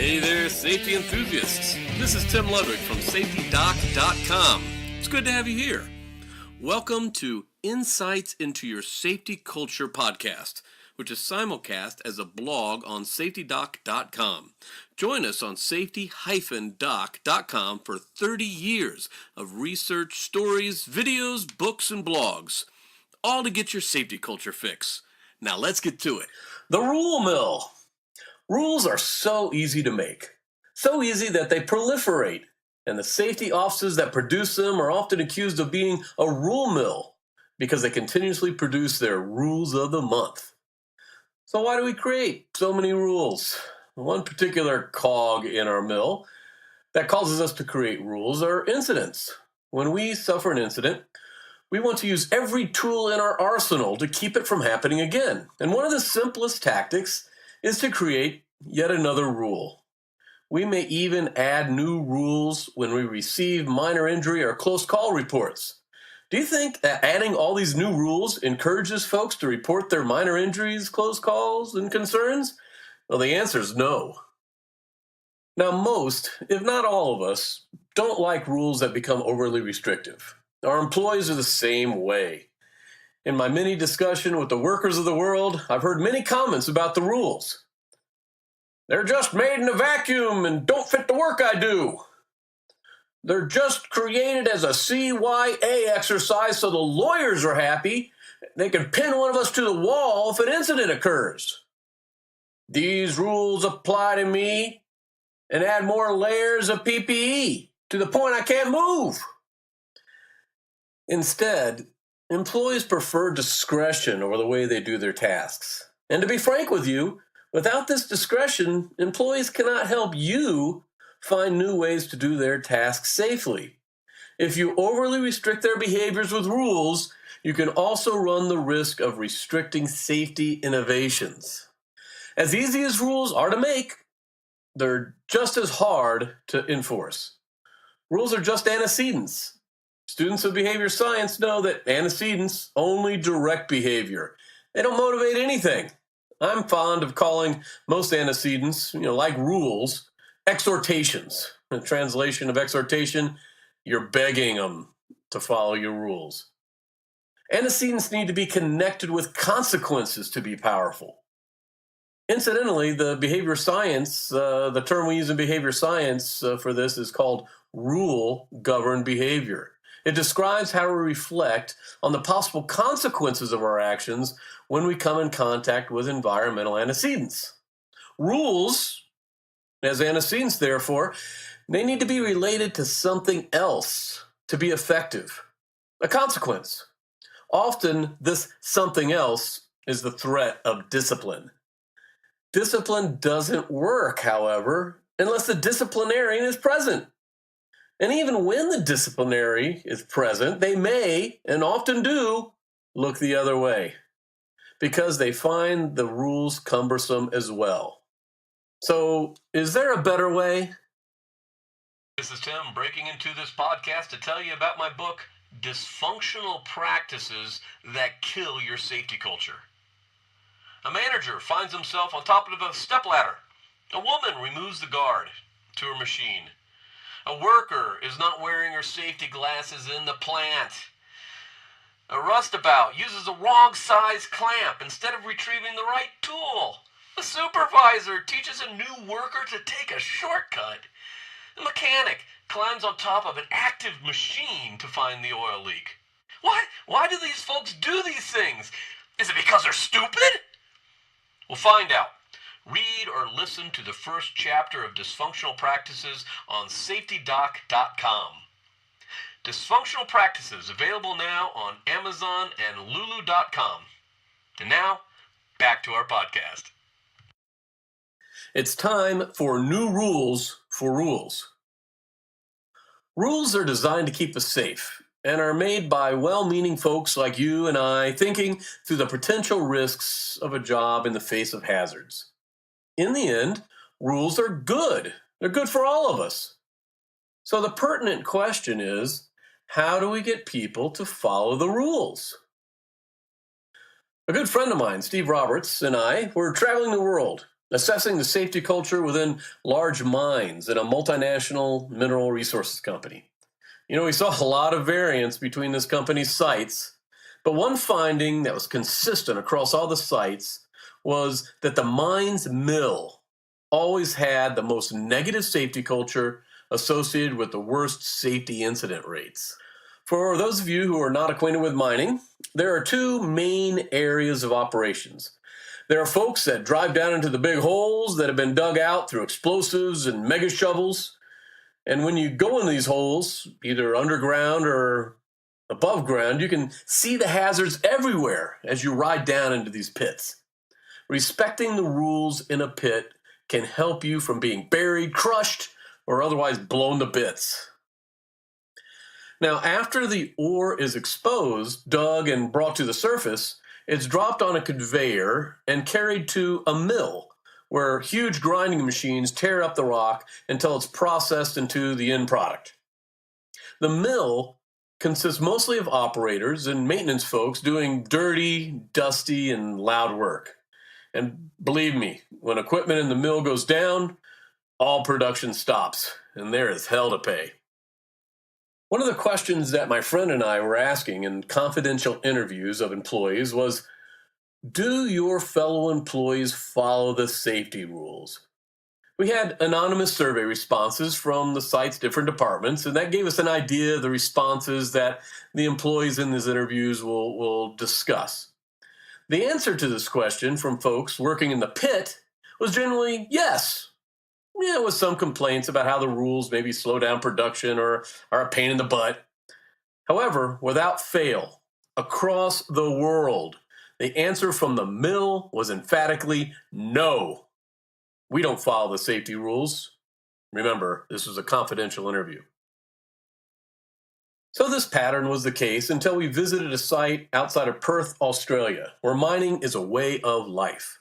Hey there, safety enthusiasts. This is Tim Ludwig from SafetyDoc.com. It's good to have you here. Welcome to Insights into Your Safety Culture podcast, which is simulcast as a blog on SafetyDoc.com. Join us on Safety-Doc.com for 30 years of research, stories, videos, books, and blogs, all to get your safety culture fix. Now let's get to it. The rule mill. Rules are so easy to make, so easy that they proliferate, and the safety offices that produce them are often accused of being a rule mill because they continuously produce their rules of the month. So why do we create so many rules? One particular cog in our mill that causes us to create rules are incidents. When we suffer an incident, we want to use every tool in our arsenal to keep it from happening again. And one of the simplest tactics is to create yet another rule. We may even add new rules when we receive minor injury or close call reports. Do you think that adding all these new rules encourages folks to report their minor injuries, close calls, and concerns? Well, the answer is no. Now, most, if not all of us, don't like rules that become overly restrictive. Our employees are the same way. In my mini discussion with the workers of the world, I've heard many comments about the rules. They're just made in a vacuum and don't fit the work I do. They're just created as a CYA exercise so the lawyers are happy. They can pin one of us to the wall if an incident occurs. These rules apply to me and add more layers of PPE to the point I can't move. Instead, employees prefer discretion over the way they do their tasks. And to be frank with you, without this discretion, employees cannot help you find new ways to do their tasks safely. If you overly restrict their behaviors with rules, you can also run the risk of restricting safety innovations. As easy as rules are to make, they're just as hard to enforce. Rules are just antecedents. Students of behavior science know that antecedents only direct behavior. They don't motivate anything. I'm fond of calling most antecedents, like rules, exhortations. The translation of exhortation, you're begging them to follow your rules. Antecedents need to be connected with consequences to be powerful. Incidentally, the behavior science, the term we use in behavior science for this is called rule-governed behavior. It describes how we reflect on the possible consequences of our actions when we come in contact with environmental antecedents. Rules, as antecedents, therefore, they need to be related to something else to be effective, a consequence. Often, this something else is the threat of discipline. Discipline doesn't work, however, unless the disciplinarian is present. And even when the disciplinary is present, they may, and often do, look the other way because they find the rules cumbersome as well. So, is there a better way? This is Tim breaking into this podcast to tell you about my book, Dysfunctional Practices That Kill Your Safety Culture. A manager finds himself on top of a stepladder. A woman removes the guard to her machine. A worker is not wearing her safety glasses in the plant. A rustabout uses a wrong size clamp instead of retrieving the right tool. A supervisor teaches a new worker to take a shortcut. A mechanic climbs on top of an active machine to find the oil leak. Why do these folks do these things? Is it because they're stupid? We'll find out. Read or listen to the first chapter of Dysfunctional Practices on SafetyDoc.com. Dysfunctional Practices available now on Amazon and Lulu.com. And now, back to our podcast. It's time for new rules for rules. Rules are designed to keep us safe and are made by well-meaning folks like you and I thinking through the potential risks of a job in the face of hazards. In the end, rules are good. They're good for all of us. So the pertinent question is, how do we get people to follow the rules? A good friend of mine, Steve Roberts, and I were traveling the world assessing the safety culture within large mines at a multinational mineral resources company. We saw a lot of variance between this company's sites, but one finding that was consistent across all the sites was that the mine's mill always had the most negative safety culture associated with the worst safety incident rates. For those of you who are not acquainted with mining, there are two main areas of operations. There are folks that drive down into the big holes that have been dug out through explosives and mega shovels. And when you go in these holes, either underground or above ground, you can see the hazards everywhere as you ride down into these pits. Respecting the rules in a pit can help you from being buried, crushed, or otherwise blown to bits. Now, after the ore is exposed, dug, and brought to the surface, it's dropped on a conveyor and carried to a mill where huge grinding machines tear up the rock until it's processed into the end product. The mill consists mostly of operators and maintenance folks doing dirty, dusty, and loud work. And believe me, when equipment in the mill goes down, all production stops, and there is hell to pay. One of the questions that my friend and I were asking in confidential interviews of employees was, do your fellow employees follow the safety rules? We had anonymous survey responses from the site's different departments, and that gave us an idea of the responses that the employees in these interviews will discuss. The answer to this question from folks working in the pit was generally yes. With some complaints about how the rules maybe slow down production or are a pain in the butt. However, without fail, across the world, the answer from the mill was emphatically no. We don't follow the safety rules. Remember, this was a confidential interview. So this pattern was the case until we visited a site outside of Perth, Australia, where mining is a way of life.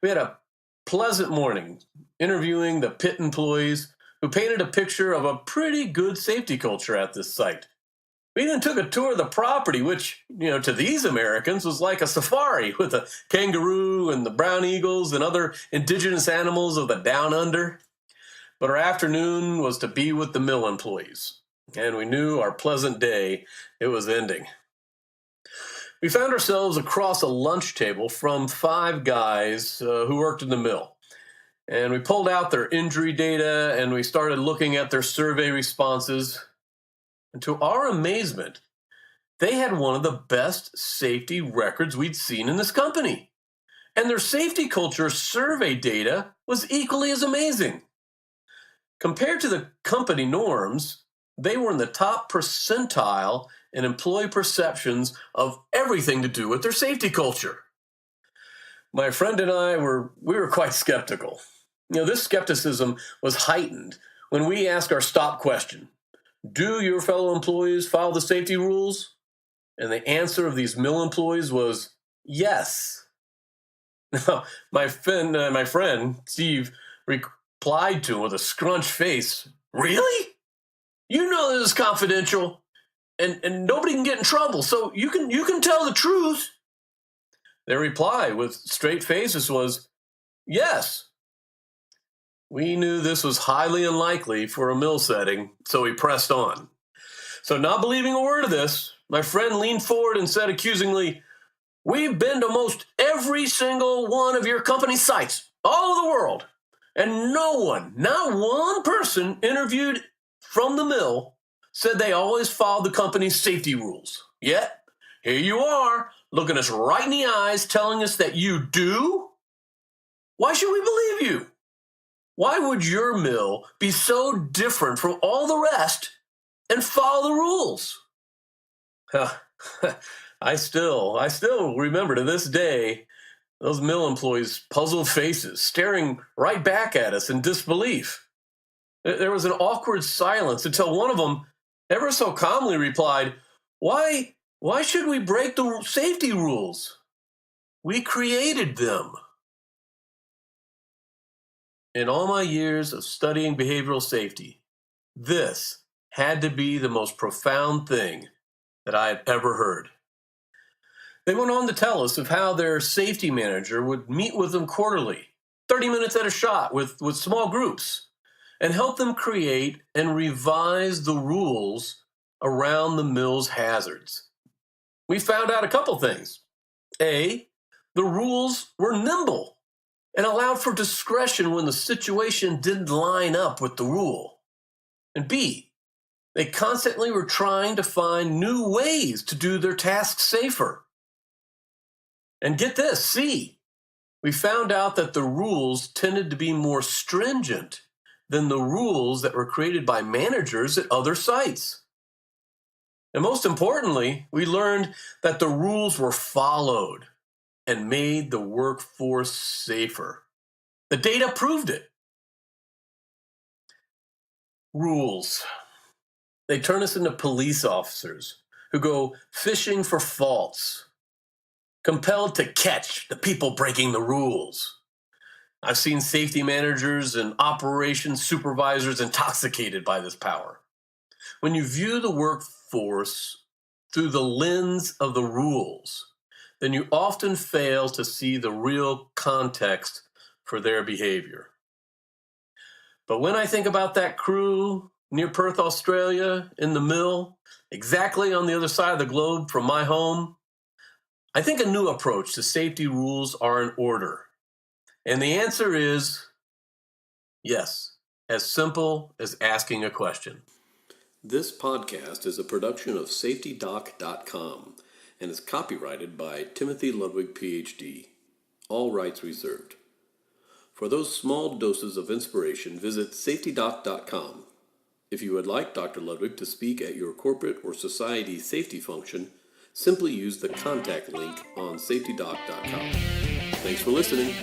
We had a pleasant morning interviewing the pit employees who painted a picture of a pretty good safety culture at this site. We even took a tour of the property, which, to these Americans was like a safari with a kangaroo and the brown eagles and other indigenous animals of the down under. But our afternoon was to be with the mill employees, and we knew our pleasant day, it was ending. We found ourselves across a lunch table from 5 guys who worked in the mill. And we pulled out their injury data and we started looking at their survey responses. And to our amazement, they had one of the best safety records we'd seen in this company. And their safety culture survey data was equally as amazing. Compared to the company norms, they were in the top percentile in employee perceptions of everything to do with their safety culture. My friend and I were quite skeptical. This skepticism was heightened when we asked our stop question. Do your fellow employees follow the safety rules? And the answer of these mill employees was yes. Now, my friend Steve replied to him with a scrunched face, really? You know this is confidential, and nobody can get in trouble, so you can tell the truth. Their reply with straight faces was, yes. We knew this was highly unlikely for a mill setting, so we pressed on. So not believing a word of this, my friend leaned forward and said accusingly, we've been to most every single one of your company sites, all over the world, and no one, not one person interviewed from the mill said they always followed the company's safety rules. Yet, here you are, looking us right in the eyes, telling us that you do? Why should we believe you? Why would your mill be so different from all the rest and follow the rules? I still remember to this day those mill employees' puzzled faces staring right back at us in disbelief. There was an awkward silence until one of them ever so calmly replied, Why should we break the safety rules? We created them. In all my years of studying behavioral safety, this had to be the most profound thing that I had ever heard. They went on to tell us of how their safety manager would meet with them quarterly, 30 minutes at a shot with small groups, and help them create and revise the rules around the mill's hazards. We found out a couple things. A, the rules were nimble and allowed for discretion when the situation didn't line up with the rule. And B, they constantly were trying to find new ways to do their tasks safer. And get this, C, we found out that the rules tended to be more stringent than the rules that were created by managers at other sites. And most importantly, we learned that the rules were followed and made the workforce safer. The data proved it. Rules. They turn us into police officers who go fishing for faults, compelled to catch the people breaking the rules. I've seen safety managers and operations supervisors intoxicated by this power. When you view the workforce through the lens of the rules, then you often fail to see the real context for their behavior. But when I think about that crew near Perth, Australia, in the mill, exactly on the other side of the globe from my home, I think a new approach to safety rules are in order. And the answer is yes, as simple as asking a question. This podcast is a production of SafetyDoc.com and is copyrighted by Timothy Ludwig, PhD. All rights reserved. For those small doses of inspiration, visit SafetyDoc.com. If you would like Dr. Ludwig to speak at your corporate or society safety function, simply use the contact link on SafetyDoc.com. Thanks for listening.